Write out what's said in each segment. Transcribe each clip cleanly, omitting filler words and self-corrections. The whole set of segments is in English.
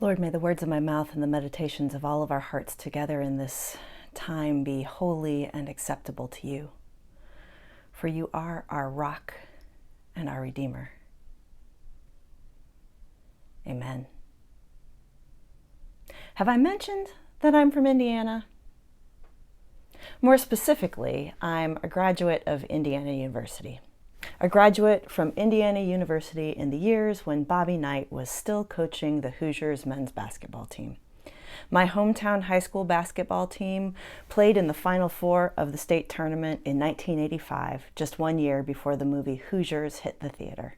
Lord, may the words of my mouth and the meditations of all of our hearts together in this time be holy and acceptable to you. For you are our rock and our Redeemer. Amen. Have I mentioned that I'm from Indiana? More specifically, I'm a graduate of Indiana University. A graduate from Indiana University in the years when Bobby Knight was still coaching the Hoosiers men's basketball team. My hometown high school basketball team played in the Final Four of the state tournament in 1985, just 1 year before the movie Hoosiers hit the theater.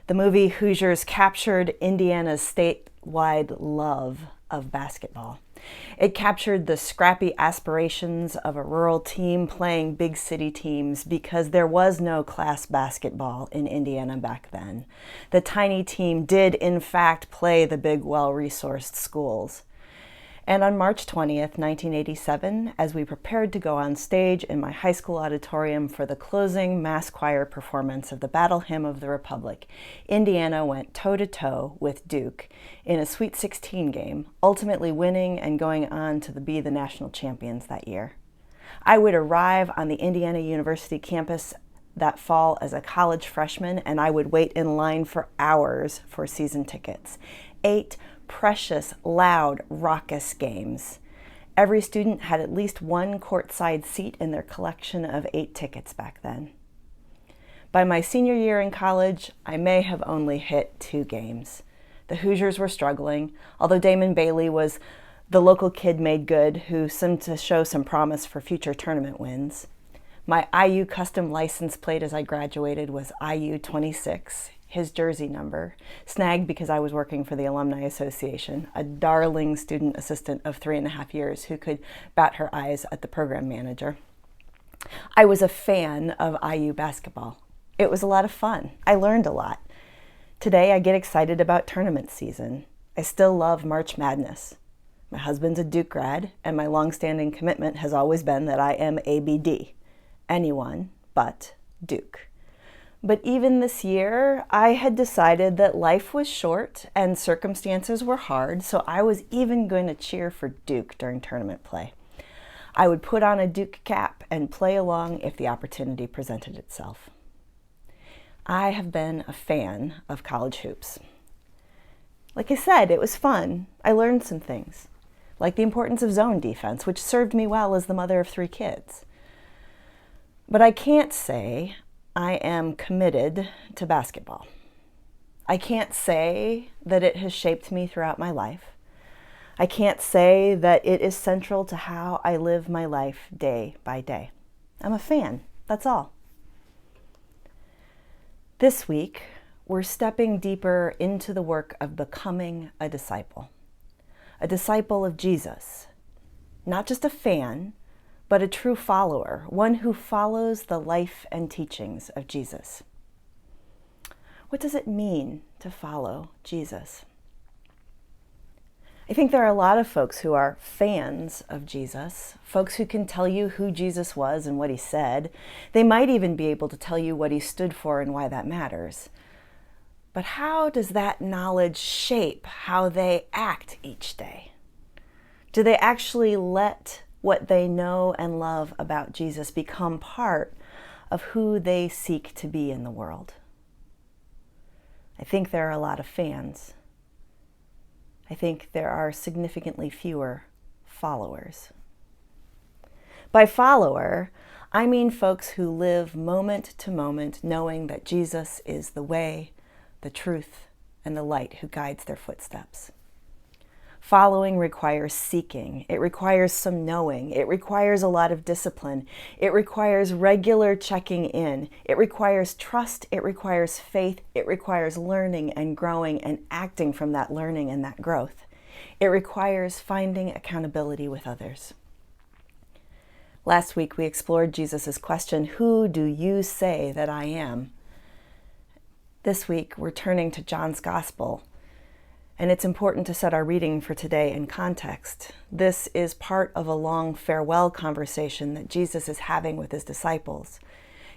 The movie Hoosiers captured Indiana's statewide love of basketball. It captured the scrappy aspirations of a rural team playing big city teams because there was no class basketball in Indiana back then. The tiny team did, in fact, play the big, well-resourced schools. And on March 20th, 1987, as we prepared to go on stage in my high school auditorium for the closing mass choir performance of the Battle Hymn of the Republic, Indiana went toe-to-toe with Duke in a Sweet 16 game, ultimately winning and going on to be the national champions that year. I would arrive on the Indiana University campus that fall as a college freshman, and I would wait in line for hours for season tickets. 8 precious, loud, raucous games. Every student had at least one courtside seat in their collection of 8 tickets back then. By my senior year in college, I may have only hit 2 games. The Hoosiers were struggling, although Damon Bailey was the local kid made good who seemed to show some promise for future tournament wins. My IU custom license plate as I graduated was IU 26. His jersey number, snagged because I was working for the Alumni Association, a darling student assistant of 3.5 years who could bat her eyes at the program manager. I was a fan of IU basketball. It was a lot of fun. I learned a lot. Today I get excited about tournament season. I still love March Madness. My husband's a Duke grad, and my longstanding commitment has always been that I am ABD. Anyone but Duke. But even this year, I had decided that life was short and circumstances were hard, so I was even going to cheer for Duke during tournament play. I would put on a Duke cap and play along if the opportunity presented itself. I have been a fan of college hoops. Like I said, it was fun. I learned some things, like the importance of zone defense, which served me well as the mother of 3 kids. But I can't say I am committed to basketball. I can't say that it has shaped me throughout my life. I can't say that it is central to how I live my life day by day. I'm a fan, that's all. This week, we're stepping deeper into the work of becoming a disciple of Jesus. Not just a fan, but a true follower, one who follows the life and teachings of Jesus. What does it mean to follow Jesus? I think there are a lot of folks who are fans of Jesus, folks who can tell you who Jesus was and what he said. They might even be able to tell you what he stood for and why that matters. But how does that knowledge shape how they act each day? Do they actually let what they know and love about Jesus become part of who they seek to be in the world? I think there are a lot of fans. I think there are significantly fewer followers. By follower, I mean folks who live moment to moment knowing that Jesus is the way, the truth, and the light who guides their footsteps. Following requires seeking. It requires some knowing. It requires a lot of discipline. It requires regular checking in. It requires trust. It requires faith. It requires learning and growing and acting from that learning and that growth. It requires finding accountability with others. Last week, we explored Jesus' question, "Who do you say that I am?" This week, we're turning to John's Gospel. And it's important to set our reading for today in context. This is part of a long farewell conversation that Jesus is having with his disciples.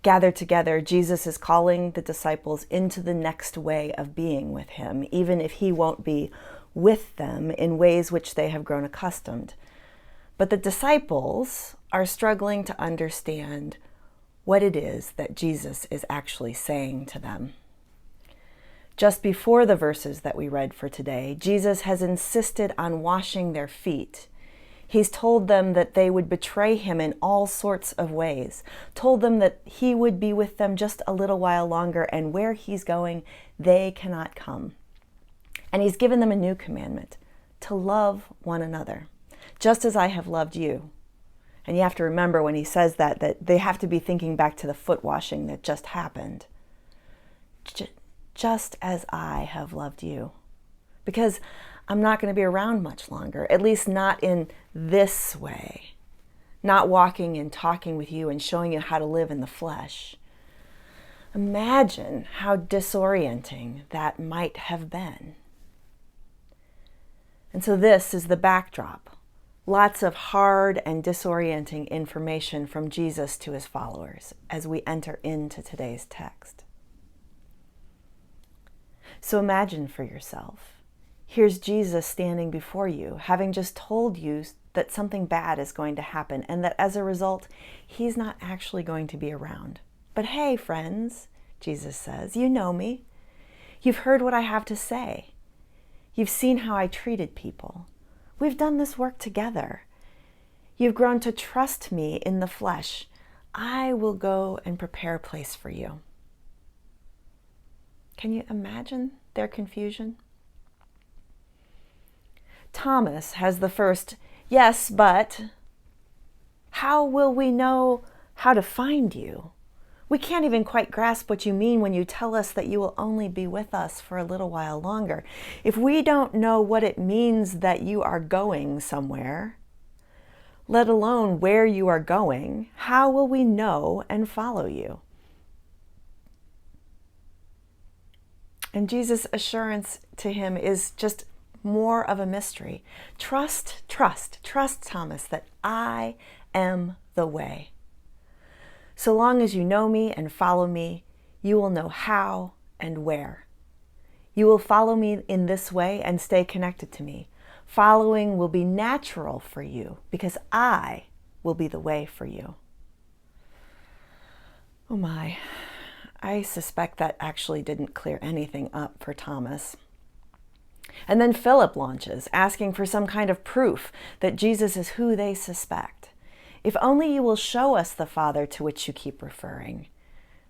Gathered together, Jesus is calling the disciples into the next way of being with him, even if he won't be with them in ways which they have grown accustomed. But the disciples are struggling to understand what it is that Jesus is actually saying to them. Just before the verses that we read for today, Jesus has insisted on washing their feet. He's told them that they would betray him in all sorts of ways, told them that he would be with them just a little while longer, and where he's going, they cannot come. And he's given them a new commandment, to love one another, just as I have loved you. And you have to remember when he says that they have to be thinking back to the foot washing that just happened. Just as I have loved you. Because I'm not going to be around much longer, at least not in this way. Not walking and talking with you and showing you how to live in the flesh. Imagine how disorienting that might have been. And so this is the backdrop. Lots of hard and disorienting information from Jesus to his followers as we enter into today's text. So imagine for yourself. Here's Jesus standing before you, having just told you that something bad is going to happen and that as a result, he's not actually going to be around. But hey, friends, Jesus says, you know me. You've heard what I have to say. You've seen how I treated people. We've done this work together. You've grown to trust me in the flesh. I will go and prepare a place for you. Can you imagine their confusion? Thomas has the first, yes, but how will we know how to find you? We can't even quite grasp what you mean when you tell us that you will only be with us for a little while longer. If we don't know what it means that you are going somewhere, let alone where you are going, how will we know and follow you? And Jesus' assurance to him is just more of a mystery. Trust, Thomas, that I am the way. So long as you know me and follow me, you will know how and where. You will follow me in this way and stay connected to me. Following will be natural for you because I will be the way for you. Oh my, I suspect that actually didn't clear anything up for Thomas. And then Philip launches, asking for some kind of proof that Jesus is who they suspect. If only you will show us the Father to which you keep referring,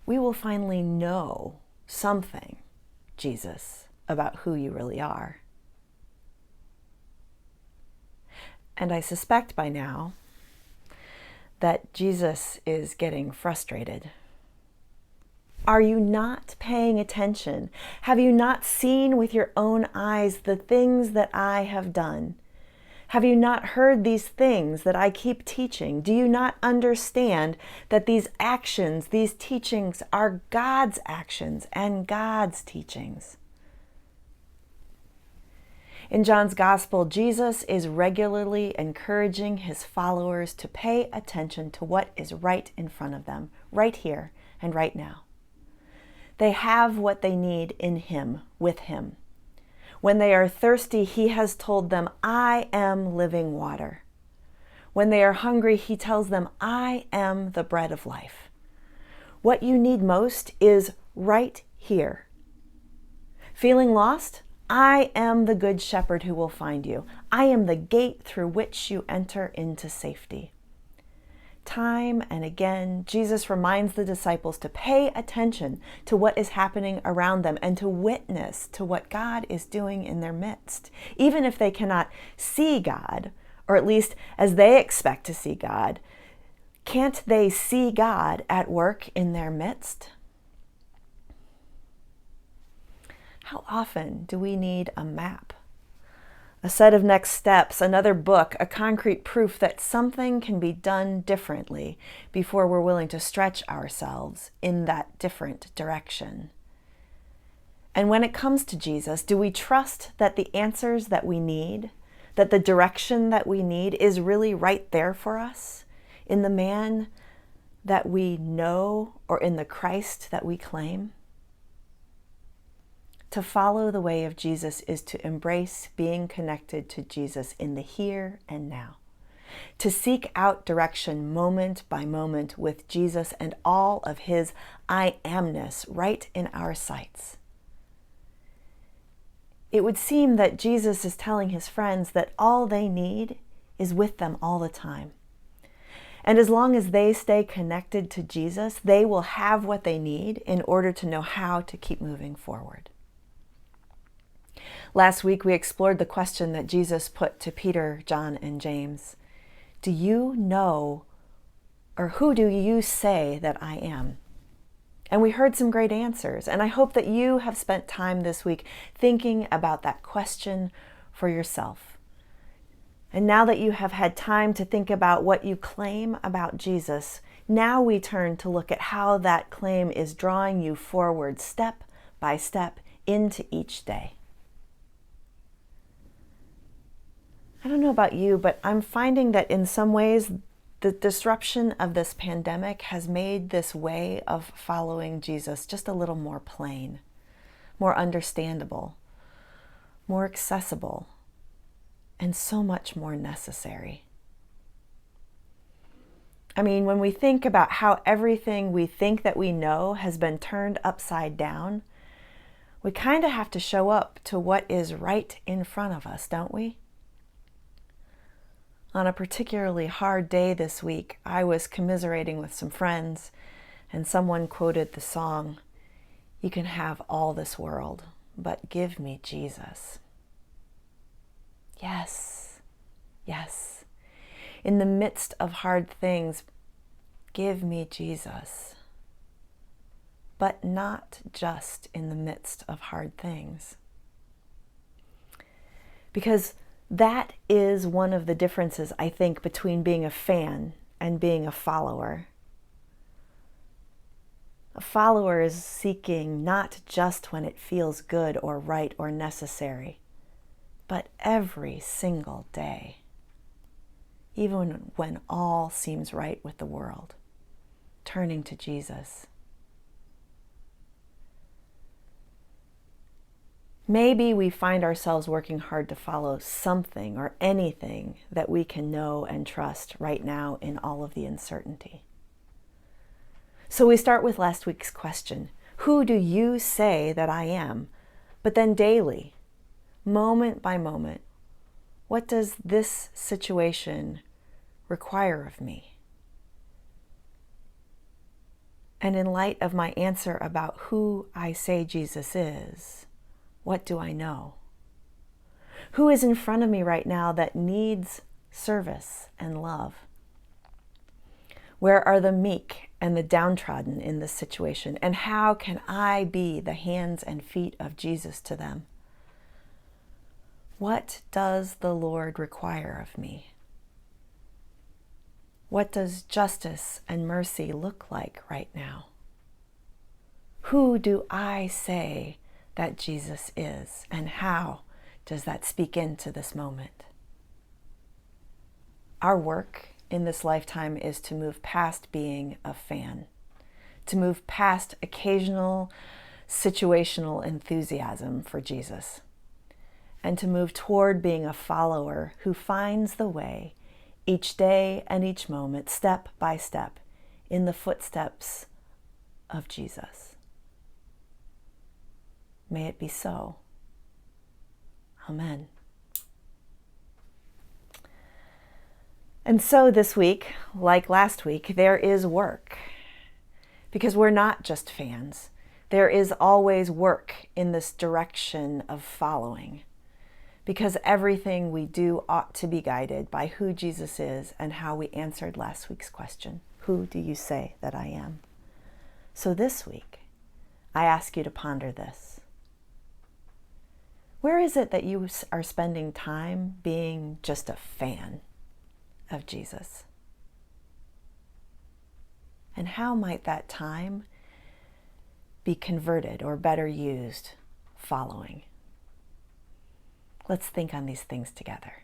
we will finally know something, Jesus, about who you really are. And I suspect by now that Jesus is getting frustrated. Are you not paying attention? Have you not seen with your own eyes the things that I have done? Have you not heard these things that I keep teaching? Do you not understand that these actions, these teachings are God's actions and God's teachings? In John's Gospel, Jesus is regularly encouraging his followers to pay attention to what is right in front of them, right here and right now. They have what they need in him, with him. When they are thirsty, he has told them, I am living water. When they are hungry, he tells them, I am the bread of life. What you need most is right here. Feeling lost? I am the good shepherd who will find you. I am the gate through which you enter into safety. Time and again, Jesus reminds the disciples to pay attention to what is happening around them and to witness to what God is doing in their midst. Even if they cannot see God, or at least as they expect to see God, can't they see God at work in their midst? How often do we need a map? A set of next steps, another book, a concrete proof that something can be done differently before we're willing to stretch ourselves in that different direction. And when it comes to Jesus, do we trust that the answers that we need, that the direction that we need is really right there for us in the man that we know or in the Christ that we claim? To follow the way of Jesus is to embrace being connected to Jesus in the here and now. To seek out direction moment by moment with Jesus and all of his I amness right in our sights. It would seem that Jesus is telling his friends that all they need is with them all the time. And as long as they stay connected to Jesus, they will have what they need in order to know how to keep moving forward. Last week, we explored the question that Jesus put to Peter, John, and James. Do you know, or who do you say that I am? And we heard some great answers. And I hope that you have spent time this week thinking about that question for yourself. And now that you have had time to think about what you claim about Jesus, now we turn to look at how that claim is drawing you forward step by step into each day. I don't know about you, but I'm finding that in some ways, the disruption of this pandemic has made this way of following Jesus just a little more plain, more understandable, more accessible, and so much more necessary. I mean, when we think about how everything we think that we know has been turned upside down, we kind of have to show up to what is right in front of us, don't we? On a particularly hard day this week, I was commiserating with some friends, and someone quoted the song, "You can have all this world, but give me Jesus." Yes, yes. In the midst of hard things, give me Jesus. But not just in the midst of hard things. Because that is one of the differences, I think, between being a fan and being a follower. A follower is seeking not just when it feels good or right or necessary, but every single day, even when all seems right with the world, turning to Jesus. Maybe we find ourselves working hard to follow something or anything that we can know and trust right now in all of the uncertainty. So we start with last week's question, who do you say that I am? But then daily, moment by moment, what does this situation require of me? And in light of my answer about who I say Jesus is, what do I know? Who is in front of me right now that needs service and love? Where are the meek and the downtrodden in this situation? And how can I be the hands and feet of Jesus to them? What does the Lord require of me? What does justice and mercy look like right now? Who do I say that Jesus is, and how does that speak into this moment? Our work in this lifetime is to move past being a fan, to move past occasional situational enthusiasm for Jesus, and to move toward being a follower who finds the way each day and each moment, step by step, in the footsteps of Jesus. May it be so. Amen. And so this week, like last week, there is work. Because we're not just fans. There is always work in this direction of following. Because everything we do ought to be guided by who Jesus is and how we answered last week's question. Who do you say that I am? So this week, I ask you to ponder this. Where is it that you are spending time being just a fan of Jesus? And how might that time be converted or better used following? Let's think on these things together.